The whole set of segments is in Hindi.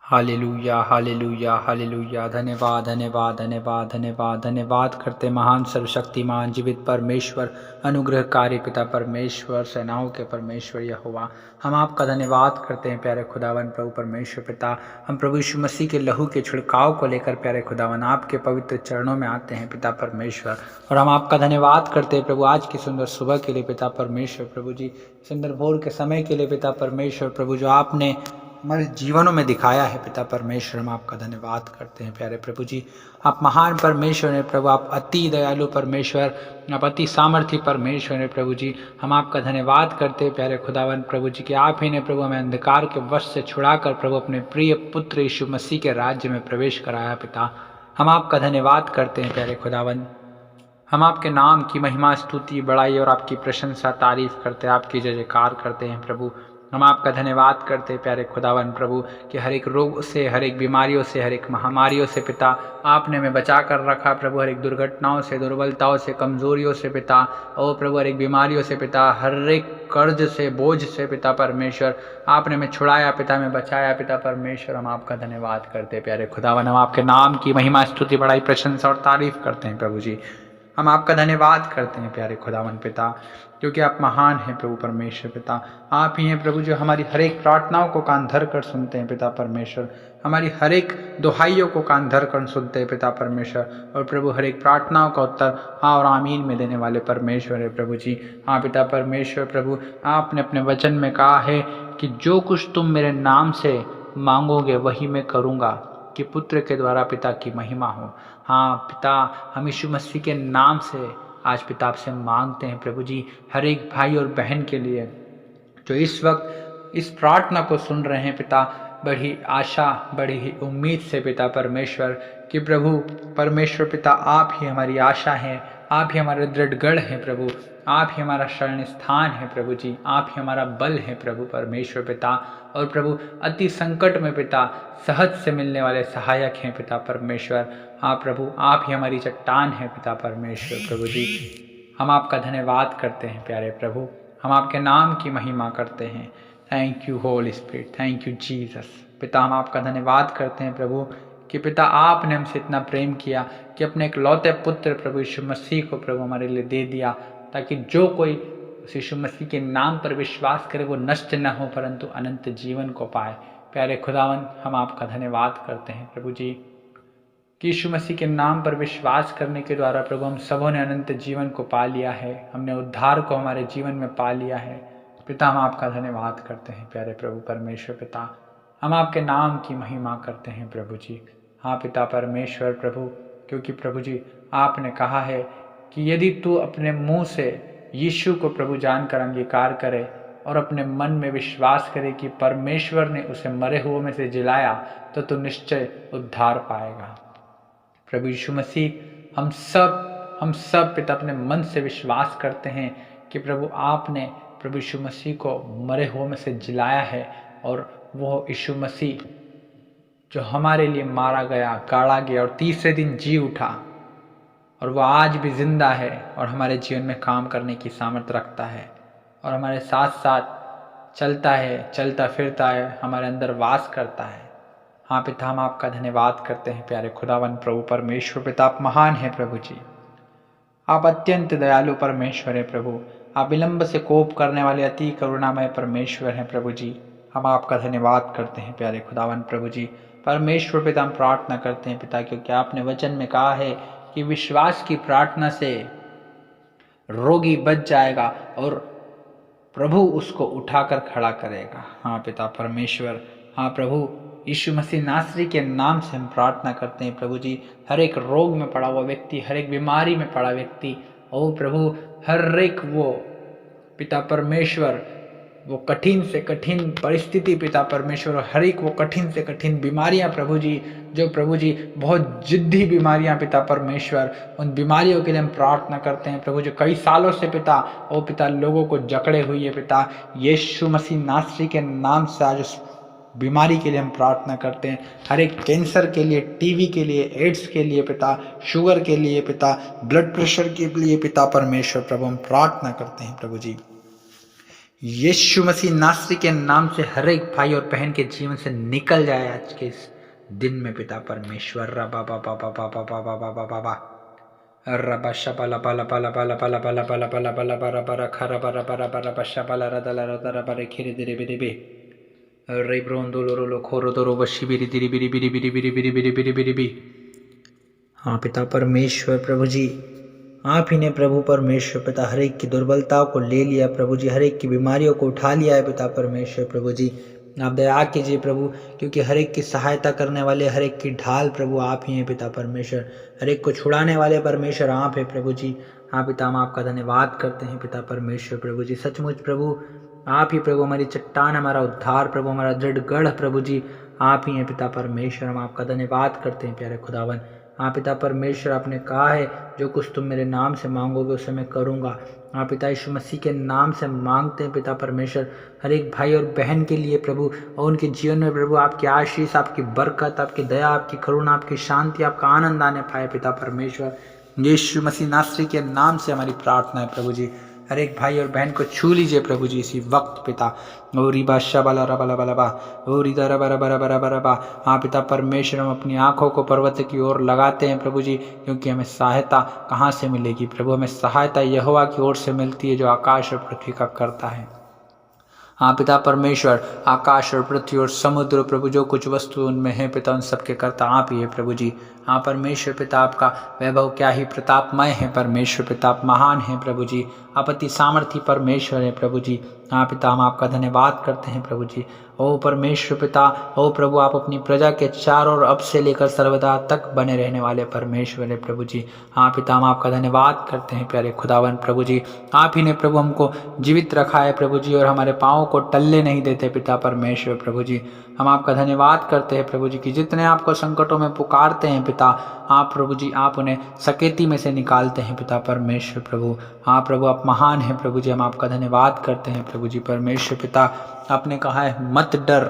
Hallelujah hallelujah hallelujah. धन्यवाद धन्यवाद धन्यवाद धन्यवाद धन्यवाद करते महान सर्वशक्तिमान जीवित परमेश्वर, अनुग्रहकारी पिता परमेश्वर, सेनाओं के परमेश्वर यहोवा, हम आपका धन्यवाद करते हैं प्यारे खुदावन प्रभु परमेश्वर पिता। हम प्रभु यीशु मसीह के लहू के छिड़काव को लेकर प्यारे खुदावन आपके पवित्र चरणों में आते हैं पिता परमेश्वर, और हम आपका धन्यवाद करते हैं प्रभु आज की सुंदर सुबह के लिए पिता परमेश्वर। प्रभु जी सुंदर भोर के समय के लिए पिता परमेश्वर, प्रभु जो आपने हमारे जीवनों में दिखाया है पिता परमेश्वर, हम आपका धन्यवाद करते हैं प्यारे प्रभु जी। आप महान परमेश्वर हैं प्रभु, आप अति दयालु परमेश्वर, आप अति सामर्थी परमेश्वर हैं प्रभु जी। हम आपका धन्यवाद करते हैं प्यारे खुदावन प्रभु जी कि आप ही ने प्रभु हमें अंधकार के वश से छुड़ाकर प्रभु अपने प्रिय पुत्र यीशु मसीह के राज्य में प्रवेश कराया पिता। हम आपका धन्यवाद करते हैं प्यारे खुदावन। हम आपके नाम की महिमा स्तुति बड़ाई और आपकी प्रशंसा तारीफ करते हैं, आपकी जय जयकार करते हैं प्रभु। हम आपका धन्यवाद करते हैं प्यारे खुदावन प्रभु कि हर एक रोग से, हर एक बीमारियों से, हर एक महामारियों से पिता आपने हमें बचा कर रखा प्रभु। हर एक दुर्घटनाओं से, दुर्बलताओं से, कमजोरियों से पिता, ओ प्रभु हर एक बीमारियों से पिता, हर एक कर्ज से, बोझ से पिता परमेश्वर आपने हमें छुड़ाया पिता, हमें बचाया पिता परमेश्वर। हम आपका धन्यवाद करते हैं प्यारे खुदावन। हम आपके नाम की महिमा स्तुति बड़ाई प्रशंसा और तारीफ करते हैं प्रभु जी। हम आपका धन्यवाद करते हैं प्यारे खुदावन पिता, क्योंकि आप महान हैं प्रभु परमेश्वर पिता। आप ही हैं प्रभु जो हमारी हर एक प्रार्थनाओं को कान धर कर सुनते हैं पिता परमेश्वर, हमारी हर एक दुहाइयों को कान धर कर सुनते हैं पिता परमेश्वर, और प्रभु हर एक प्रार्थनाओं का उत्तर हाँ और आमीन में देने वाले परमेश्वर है प्रभु जी। हाँ पिता परमेश्वर प्रभु, आपने अपने वचन में कहा है कि जो कुछ तुम मेरे नाम से मांगोगे वही मैं करूँगा, कि पुत्र के द्वारा पिता की महिमा हो। हाँ पिता, हम यीशु मसीह के नाम से आज पिता आपसे मांगते हैं प्रभु जी, हर एक भाई और बहन के लिए जो इस वक्त इस प्रार्थना को सुन रहे हैं पिता, बड़ी आशा बड़ी ही उम्मीद से पिता परमेश्वर, कि प्रभु परमेश्वर पिता आप ही हमारी आशा हैं, आप ही हमारे दृढ़ गढ़ हैं प्रभु, आप ही हमारा शरण स्थान है प्रभु जी, आप ही हमारा बल है प्रभु परमेश्वर पिता। और प्रभु अति संकट में पिता सहज से मिलने वाले सहायक हैं पिता परमेश्वर। हाँ प्रभु, आप ही हमारी चट्टान है पिता परमेश्वर प्रभु जी। हम आपका धन्यवाद करते हैं प्यारे प्रभु, हम आपके नाम की महिमा करते हैं। Thank you Holi spirit, thank you Jesus. पिता हम आपका धन्यवाद करते हैं प्रभु कि पिता आपने हमसे इतना प्रेम किया कि अपने एक लौते पुत्र प्रभु यीशु मसीह को प्रभु हमारे लिए दे दिया, ताकि जो कोई उस यीशु मसीह के नाम पर विश्वास करे वो नष्ट न हो परंतु अनंत जीवन को पाए। प्यारे खुदावन, हम आपका धन्यवाद करते हैं प्रभु जी कि यीशु मसीह के नाम पर विश्वास करने के द्वारा प्रभु हम सबों ने अनंत जीवन को पा लिया है, हमने उद्धार को हमारे जीवन में पा लिया है। पिता हम आपका धन्यवाद करते हैं प्यारे प्रभु परमेश्वर पिता, हम आपके नाम की महिमा करते हैं प्रभु जी। हाँ पिता परमेश्वर प्रभु, क्योंकि प्रभु जी आपने कहा है कि यदि तू अपने मुंह से यीशु को प्रभु जानकर अंगीकार करे और अपने मन में विश्वास करे कि परमेश्वर ने उसे मरे हुए में से जिलाया, तो तू निश्चय उद्धार पाएगा। प्रभु यीशु मसीह हम सब पिता अपने मन से विश्वास करते हैं कि प्रभु आपने प्रभु यीशु मसीह को मरे हुए में से जिलाया है, और वो यीशु मसीह जो हमारे लिए मारा गया, गाड़ा गया और तीसरे दिन जी उठा, और वो आज भी जिंदा है और हमारे जीवन में काम करने की सामर्थ्य रखता है, और हमारे साथ साथ चलता है, चलता फिरता है, हमारे अंदर वास करता है। हाँ पिता, हम आपका धन्यवाद करते हैं प्यारे खुदावन प्रभु परमेश्वर पिता। आप महान हैं प्रभु जी, आप अत्यंत दयालु परमेश्वर हैं प्रभु, आप विलंब से कोप करने वाले अति करुणामय परमेश्वर हैं प्रभु जी। हम आपका धन्यवाद करते हैं प्यारे खुदावन प्रभु जी परमेश्वर पिता। हम प्रार्थना करते हैं पिता, क्योंकि आपने वचन में कहा है कि विश्वास की प्रार्थना से रोगी बच जाएगा और प्रभु उसको उठाकर खड़ा करेगा। हाँ पिता परमेश्वर, हाँ प्रभु यीशु मसीह नासरी के नाम से हम प्रार्थना करते हैं प्रभु जी। हर एक रोग में पड़ा हुआ व्यक्ति, हर एक बीमारी में पड़ा व्यक्ति, ओ प्रभु हर एक वो पिता परमेश्वर, वो कठिन से कठिन परिस्थिति पिता परमेश्वर, हर एक वो कठिन से कठिन बीमारियां प्रभु जी, जो प्रभु जी बहुत जिद्दी बीमारियां पिता परमेश्वर, उन बीमारियों के लिए हम प्रार्थना करते हैं प्रभु, जो कई सालों से पिता ओ पिता लोगों को जकड़े हुई है पिता। यीशु मसीह नासरी के नाम से आज उस बीमारी के लिए हम प्रार्थना करते हैं। हर एक कैंसर के लिए, टीबी के लिए, एड्स के लिए पिता, शुगर के लिए पिता, ब्लड प्रेशर के लिए पिता परमेश्वर प्रभु हम प्रार्थना करते हैं प्रभु जी यीशु मसीह नासरी के नाम से हर एक भाई और बहन के जीवन से निकल जाए आज के इस दिन में पिता परमेश्वर। रबा बाबा बाबा बाबा बाबा बाबा बा रबा शबला बला बला बला बला बला बला बला बला बला बला खरा बला बला बला बशा बला रदला रदला बला खिरे दिरे बिरे बे रे ब्रोंदो लो लो खोरो दो बशी बिरी दिरी बिरी बिरी बिरी बिरी बिरी बिरी बिरी बिरी बी। हाँ पिता परमेश्वर प्रभु जी, आप ही ने प्रभु परमेश्वर पिता हर एक की दुर्बलताओं को ले लिया प्रभु जी, हर एक की बीमारियों को उठा लिया है पिता परमेश्वर प्रभु जी। आप दया कीजिए प्रभु, क्योंकि हर एक की सहायता करने वाले, हर एक की ढाल प्रभु आप ही हैं पिता परमेश्वर। हर एक को छुड़ाने वाले परमेश्वर आप हैं प्रभु जी। हाँ पिता, हम आपका धन्यवाद करते हैं पिता परमेश्वर प्रभु जी। सचमुच प्रभु आप ही प्रभु हमारी चट्टान, हमारा उद्धार प्रभु, हमारा दृढ़ गढ़ प्रभु जी आप ही हैं पिता परमेश्वर। हम आपका धन्यवाद करते हैं प्यारे खुदावन। हाँ पिता परमेश्वर, आपने कहा है जो कुछ तुम मेरे नाम से मांगोगे उसे मैं करूँगा। हाँ पिता यीशु मसीह के नाम से मांगते हैं पिता परमेश्वर हर एक भाई और बहन के लिए प्रभु, और उनके जीवन में प्रभु आपकी आशीष, आपकी बरकत, आपकी दया, आपकी करुणा, आपकी शांति, आपका आनंद आने पाए पिता परमेश्वर। यीशु मसीह नासरी के नाम से हमारी प्रार्थना है प्रभु जी। हर एक भाई और बहन को छू लीजिए प्रभु जी इसी वक्त पिता। ओ रिबा शबला रबला बलबा ओ रिदा रबा रबा रबा रबा रबा। हाँ पिता परमेश्वर, हम अपनी आंखों को पर्वत की ओर लगाते हैं प्रभु जी, क्योंकि हमें सहायता कहाँ से मिलेगी प्रभु? हमें सहायता यहोवा की ओर से मिलती है जो आकाश और पृथ्वी का करता है। हाँ पिता परमेश्वर, आकाश और पृथ्वी और समुद्र प्रभु जो कुछ वस्तु उनमें है पिता, उन सबके कर्ता आप ही है प्रभु जी। हाँ परमेश्वर पिता, आपका वैभव क्या ही प्रतापमय है परमेश्वर पिता, आप महान हैं प्रभु जी, आप अति सामर्थी परमेश्वर है प्रभु जी। हाँ पिता, हम आपका धन्यवाद करते हैं प्रभु जी। ओ परमेश्वर पिता, ओ प्रभु, आप अपनी प्रजा के चारों ओर अब से लेकर सर्वदा तक बने रहने वाले परमेश्वर है प्रभु जी। हाँ पिता, हम आपका धन्यवाद करते हैं प्यारे खुदावन प्रभु जी। आप ही ने प्रभु हमको जीवित रखा है प्रभु जी, और हमारे पाँव को टलने नहीं देते पिता परमेश्वर प्रभु जी। हम आपका धन्यवाद करते हैं प्रभु जी कि जितने आपको संकटों में पुकारते हैं पिता, आप प्रभु जी आप उन्हें सकेती में से निकालते हैं पिता परमेश्वर प्रभु। हाँ प्रभु, आप महान हैं प्रभु जी, हम आपका धन्यवाद करते हैं प्रभु जी परमेश्वर पिता। आपने कहा है मत डर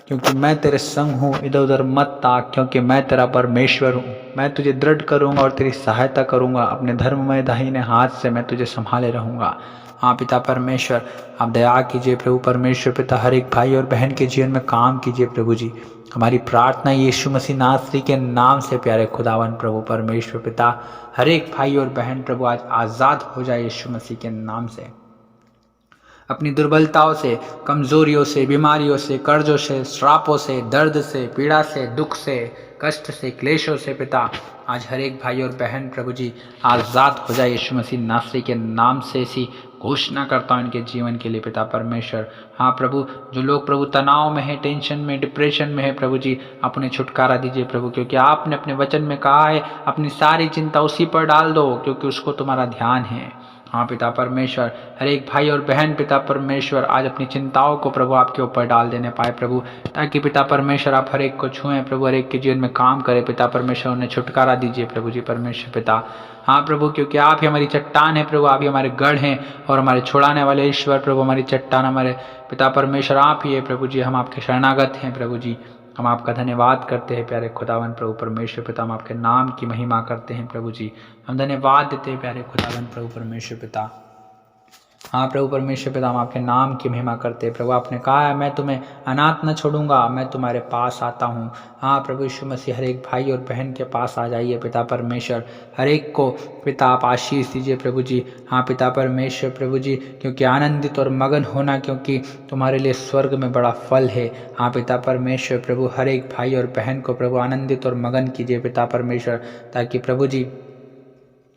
क्योंकि मैं तेरे संग हूँ, इधर उधर मत ताक क्योंकि मैं तेरा परमेश्वर हूँ। मैं तुझे दृढ़ करूँगा और तेरी सहायता करूँगा, अपने धर्ममय दाहिने हाथ से मैं तुझे संभाले रहूँगा। हाँ पिता परमेश्वर, आप दया कीजिए प्रभु परमेश्वर पिता, हर एक भाई और बहन के जीवन में काम कीजिए प्रभु जी। हमारी प्रार्थना यीशु मसीह नासरी के नाम से प्यारे खुदावन प्रभु परमेश्वर पिता, हर एक भाई और बहन प्रभु आज आज़ाद हो जाए यीशु मसीह के नाम से, अपनी दुर्बलताओं से, कमजोरियों से, बीमारियों से, कर्जों से, श्रापों से, दर्द से, पीड़ा से, दुख से, कष्ट से, क्लेशों से पिता, आज हर एक भाई और बहन प्रभु जी आज़ाद हो जाए यीशु मसीह नासरी के नाम से। ऐसी घोषणा करता हूँ इनके जीवन के लिए पिता परमेश्वर। हाँ प्रभु, जो लोग प्रभु तनाव में है, टेंशन में, डिप्रेशन में है प्रभु जी, आप उन्हें छुटकारा दीजिए प्रभु, क्योंकि आपने अपने वचन में कहा है अपनी सारी चिंता उसी पर डाल दो क्योंकि उसको तुम्हारा ध्यान है। हाँ पिता परमेश्वर, हर एक भाई और बहन पिता परमेश्वर आज अपनी चिंताओं को प्रभु आपके ऊपर डाल देने पाए प्रभु, ताकि पिता परमेश्वर आप हर एक को छुएं प्रभु, हर एक के जीवन में काम करें पिता परमेश्वर, उन्हें छुटकारा दीजिए प्रभु जी परमेश्वर पिता। हाँ प्रभु, क्योंकि आप ही हमारी चट्टान है प्रभु, आप ही हमारे गढ़ हैं और हमारे छुड़ाने वाले ईश्वर प्रभु, हमारी चट्टान हमारे पिता परमेश्वर आप ही है प्रभु जी। हम आपके शरणागत हैं प्रभु जी, हम आपका धन्यवाद करते हैं प्यारे खुदावन प्रभु परमेश्वर पिता, हम आपके नाम की महिमा करते हैं प्रभु जी। हम धन्यवाद देते हैं प्यारे खुदावन प्रभु परमेश्वर पिता। हाँ प्रभु परमेश्वर पिता, हम आपके नाम की महिमा करते हैं प्रभु। आपने कहा है मैं तुम्हें अनाथ न छोड़ूंगा, मैं तुम्हारे पास आता हूँ। हाँ प्रभु यीशु मसीह, हर एक भाई और बहन के पास आ जाइए पिता परमेश्वर, हर एक को पिता आप आशीष दीजिए प्रभु जी। हाँ पिता परमेश्वर प्रभु जी, क्योंकि आनंदित और मगन होना क्योंकि तुम्हारे लिए स्वर्ग में बड़ा फल है। हाँ पिता परमेश्वर प्रभु, हर एक भाई और बहन को प्रभु आनंदित और मगन कीजिए पिता परमेश्वर, ताकि प्रभु जी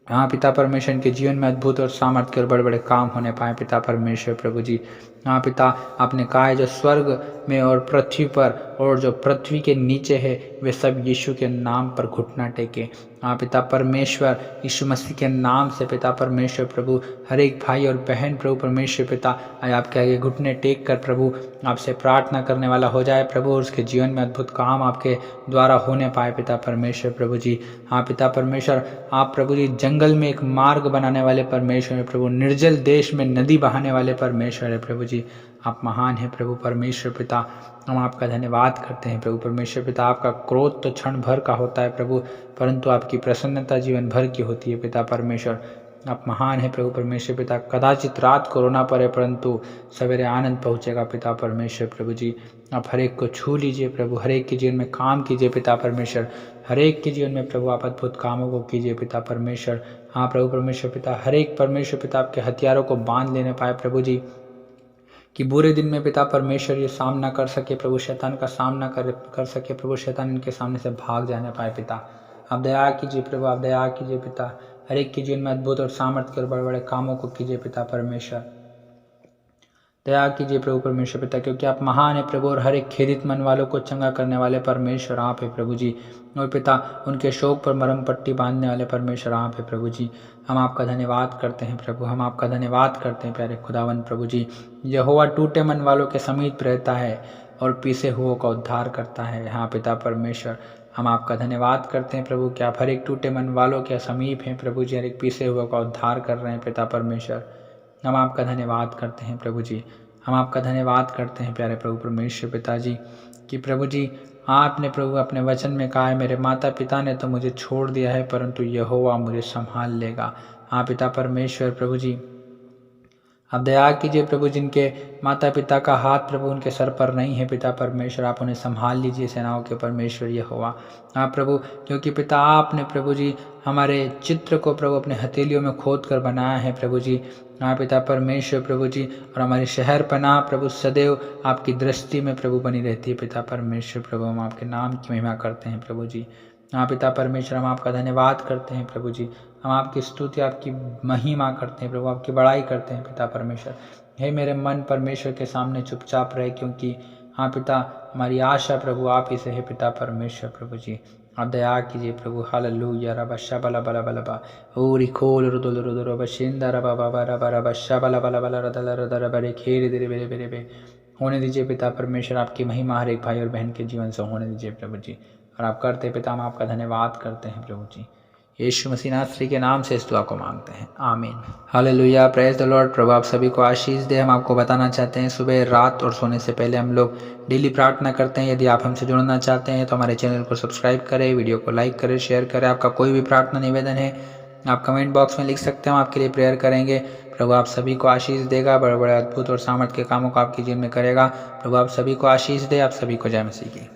हाँ पिता परमेश्वर के जीवन में अद्भुत और सामर्थ्य और बड़े बड़े काम होने पाए पिता परमेश्वर प्रभु जी। हाँ पिता, आपने कहा है जो स्वर्ग में और पृथ्वी पर और जो पृथ्वी के नीचे है वे सब यीशु के नाम पर घुटना टेके। हाँ पिता परमेश्वर, यीशु मसीह के नाम से पिता परमेश्वर प्रभु, हर एक भाई और बहन प्रभु परमेश्वर पिता आज आपके आगे घुटने टेक कर प्रभु आपसे प्रार्थना करने वाला हो जाए प्रभु, और उसके जीवन में अद्भुत काम आपके द्वारा होने पाए पिता परमेश्वर प्रभु जी। हाँ पिता परमेश्वर, आप प्रभु जी जंगल में एक मार्ग बनाने वाले परमेश्वर है प्रभु, निर्जल देश में नदी बहाने वाले परमेश्वर है प्रभु जी। आप महान हैं प्रभु परमेश्वर पिता, हम आपका धन्यवाद करते हैं प्रभु परमेश्वर पिता। आपका क्रोध तो क्षण भर का होता है प्रभु, परंतु आपकी प्रसन्नता जीवन भर की होती है पिता परमेश्वर। आप महान हैं प्रभु परमेश्वर पिता। कदाचित रात को रोना पड़े परंतु सवेरे आनंद पहुँचेगा पिता परमेश्वर प्रभु जी। आप हर एक को छू लीजिए प्रभु, हर एक के जीवन में काम कीजिए पिता परमेश्वर, हर एक के जीवन में प्रभु आप अद्भुत कामों को कीजिए पिता परमेश्वर। हाँ प्रभु परमेश्वर पिता, हर एक परमेश्वर पिता आपके हथियारों को बांध लेने पाए प्रभु जी, कि बुरे दिन में पिता परमेश्वर ये सामना कर सके प्रभु, शैतान का सामना कर सके प्रभु, शैतान इनके सामने से भाग जाने पाए पिता। आप दया कीजिए प्रभु, आप दया कीजिए पिता, हर एक के जीवन में अद्भुत और सामर्थ्य और बड़े बड़े कामों को कीजिए पिता परमेश्वर। दया कीजिए प्रभु परमेश्वर पिता, क्योंकि आप महान है प्रभु और हर एक खेदित मन वालों को चंगा करने वाले परमेश्वर आप है प्रभु जी। और पिता उनके शोक पर मरहम पट्टी बांधने वाले परमेश्वर आप है प्रभु जी। हम आपका धन्यवाद करते हैं प्रभु, हम आपका धन्यवाद करते हैं प्यारे खुदावन प्रभु जी। यहोवा टूटे मन वालों के समीप रहता है और पीसे हुओं का उद्धार करता है। हाँ पिता परमेश्वर, हम आपका धन्यवाद करते हैं प्रभु कि आप हर एक टूटे मन वालों के समीप हैं प्रभु जी, हर एक पीसे हुओं का उद्धार कर रहे हैं पिता परमेश्वर। हम आपका धन्यवाद करते हैं प्रभु जी, हम आपका धन्यवाद करते हैं प्यारे प्रभु परमेश्वर पिताजी, कि प्रभु जी आपने प्रभु अपने वचन में कहा है, मेरे माता पिता ने तो मुझे छोड़ दिया है परंतु यहोवा मुझे संभाल लेगा। हाँ पिता परमेश्वर प्रभु जी, आप दया कीजिए प्रभु, जिनके माता पिता का हाथ प्रभु उनके सर पर नहीं है पिता परमेश्वर, आप उन्हें संभाल लीजिए सेनाओं के परमेश्वर यहोवा। हाँ प्रभु, क्योंकि पिता आपने प्रभु जी हमारे चित्र को प्रभु अपने हथेलियों में खोद कर बनाया है प्रभु जी। हाँ पिता परमेश्वर प्रभु जी, और हमारी शहर पनाह प्रभु सदैव आपकी दृष्टि में प्रभु बनी रहती है पिता परमेश्वर प्रभु। हम आपके नाम की महिमा करते हैं प्रभु जी। हाँ पिता परमेश्वर, हम आपका धन्यवाद करते हैं प्रभु जी, हम आपकी स्तुति आपकी महिमा करते हैं प्रभु, आपकी बड़ाई करते हैं पिता परमेश्वर। हे मेरे मन परमेश्वर के सामने चुपचाप रहे, क्योंकि हाँ पिता हमारी आशा प्रभु आप ही से है पिता परमेश्वर प्रभु जी। आप दया कीजिए प्रभु। हालेलुया रबा शबला बला बला बा ओरी खोल रुदल रुदल रबा शिंदा रबा बाबा रबा रबा शबला बला बला रदल रदल रबा रे खेर दे बेरे बेरे बे होने दीजिए पिता परमेश्वर, आपकी महिमा हर एक भाई और बहन के जीवन से होने दीजिए प्रभु जी। और आप करते पिता, हम आपका धन्यवाद करते हैं प्रभु जी। यीशु मसीह नासरी के नाम से इस दुआ को मांगते हैं, आमीन। Hallelujah, praise the Lord. प्रभु आप सभी को आशीष दे। हम आपको बताना चाहते हैं, सुबह रात और सोने से पहले हम लोग डेली प्रार्थना करते हैं। यदि आप हमसे जुड़ना चाहते हैं तो हमारे चैनल को सब्सक्राइब करें, वीडियो को लाइक करें, शेयर करें। आपका कोई भी प्रार्थना निवेदन है आप कमेंट बॉक्स में लिख सकते हैं, हम आपके लिए प्रेयर करेंगे। प्रभु आप सभी को आशीष देगा, बड़े बड़े अद्भुत और सामर्थ्य के कामों को आपके जीवन में करेगा। प्रभु आप सभी को आशीष दे। आप सभी को जय मसीह की।